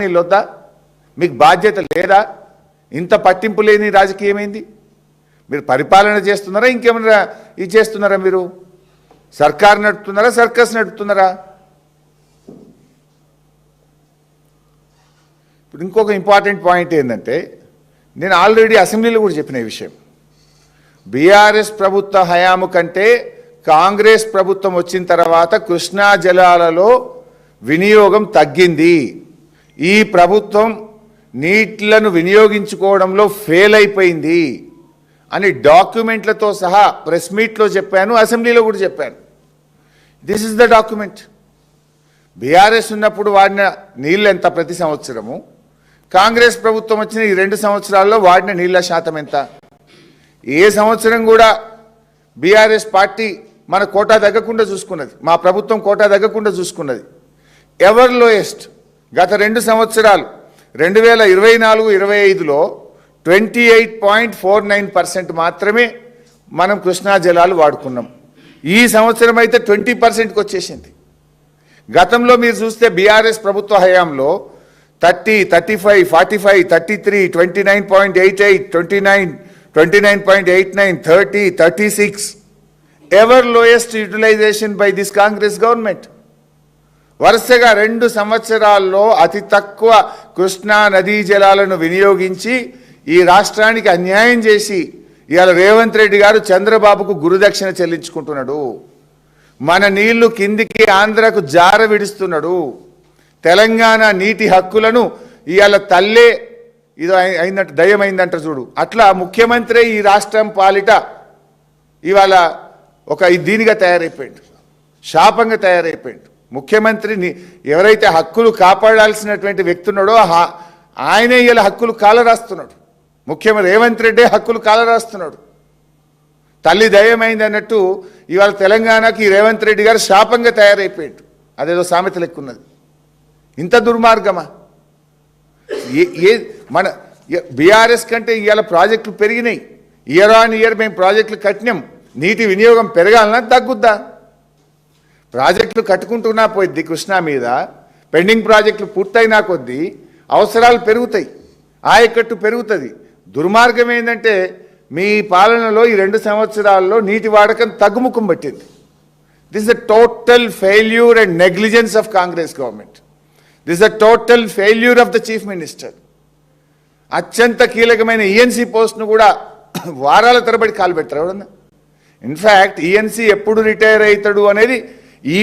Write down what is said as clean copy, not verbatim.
లొద్దా? మీకు బాధ్యత లేదా? ఇంత పట్టింపు లేని రాజకీయమైంది. మీరు పరిపాలన చేస్తున్నారా, ఇంకేమన్నా ఇది చేస్తున్నారా? మీరు సర్కార్ నడుపుతున్నారా, సర్కస్ నడుపుతున్నారా? ఇప్పుడు ఇంకొక ఇంపార్టెంట్ పాయింట్ ఏంటంటే, నేను ఆల్రెడీ అసెంబ్లీలో కూడా చెప్పిన విషయం, బీఆర్ఎస్ ప్రభుత్వ హయాము కంటే కాంగ్రెస్ ప్రభుత్వం వచ్చిన తర్వాత కృష్ణా జలాలలో వినియోగం తగ్గింది. ఈ ప్రభుత్వం నీళ్లను వినియోగించుకోవడంలో ఫెయిల్ అయిపోయింది అని డాక్యుమెంట్లతో సహా ప్రెస్ మీట్లో చెప్పాను, అసెంబ్లీలో కూడా చెప్పాను. This is the document. BRS ఉన్నప్పుడు వాడిన నీళ్ళు ఎంత ప్రతి సంవత్సరము, కాంగ్రెస్ ప్రభుత్వం వచ్చిన ఈ 2 సంవత్సరాల్లో వాడిన నీళ్ల శాతం ఎంత? ఏ సంవత్సరం కూడా బీఆర్ఎస్ పార్టీ మన కోటా తగ్గకుండా చూసుకున్నది, మా ప్రభుత్వం కోటా తగ్గకుండా చూసుకున్నది. ఎవర్ లోయెస్ట్ గత 2 సంవత్సరాలు 2024-25లో 28.49% మాత్రమే మనం కృష్ణా జలాలు వాడుకున్నాం. ఈ సంవత్సరం అయితే 20%కి వచ్చేసింది. గతంలో మీరు చూస్తే బీఆర్ఎస్ ప్రభుత్వ హయాంలో 30, 35, 45, 33, 29.88, 29, 29.89, 30, 36 ever lowest utilisation by this Congress government. వరుసగా 2 సంవత్సరాల్లో అతి తక్కువ కృష్ణా నదీ జలాలను వినియోగించి ఈ రాష్ట్రానికి అన్యాయం చేసి ఇవాళ రేవంత్ రెడ్డి గారు చంద్రబాబుకు గురుదక్షిణ చెల్లించుకుంటున్నాడు. మన నీళ్లు కిందికి ఆంధ్రకు జార విడుస్తున్నాడు. తెలంగాణ నీటి హక్కులను ఇవాళ తల్లే ఇది అయినట్టు దయ్యమైందంట చూడు, అట్లా ముఖ్యమంత్రి ఈ రాష్ట్రం పాలిట ఇవాళ ఒక దీనిగా తయారైపోయాడు, శాపంగా తయారైపోయాడు. ముఖ్యమంత్రిని ఎవరైతే హక్కులు కాపాడాల్సినటువంటి వ్యక్తి ఉన్నాడో ఆయనే ఇలా హక్కులు కాలరాస్తున్నాడు. ముఖ్యమంత్రి రేవంత్ రెడ్డి హక్కులు కాలరాస్తున్నాడు. తల్లి దయ్యమైంది అన్నట్టు ఇవాళ తెలంగాణకి రేవంత్ రెడ్డి గారు శాపంగా తయారైపోయాడు. అదేదో సామెత లెక్కున్నది. ఇంత దుర్మార్గమా? మన బీఆర్ఎస్ కంటే ఇవాళ ప్రాజెక్టులు పెరిగినాయి. ఇయర్ ఆన్ ఇయర్ మేము ప్రాజెక్టులు కట్టినాం. నీటి వినియోగం పెరగాలన్నా తగ్గుద్దా? ప్రాజెక్టులు కట్టుకుంటున్నా పోయిద్ది కృష్ణా మీద, పెండింగ్ ప్రాజెక్టులు పూర్తయినా కొద్దీ అవసరాలు పెరుగుతాయి, ఆయకట్టు పెరుగుతుంది. దుర్మార్గం ఏంటంటే మీ పాలనలో ఈ 2 సంవత్సరాల్లో నీటి వాడకం తగ్గుముఖం పట్టింది. This is the total failure and negligence of Congress government. This is the total failure of the chief minister. అత్యంత కీలకమైన ఈఎన్సీ పోస్ట్ను కూడా వారాల తరబడి కాలు పెడతారు ఎవరన్నా. ఇన్ఫ్యాక్ట్ ఈఎన్సీ ఎప్పుడు రిటైర్ అవుతాడు అనేది ఈ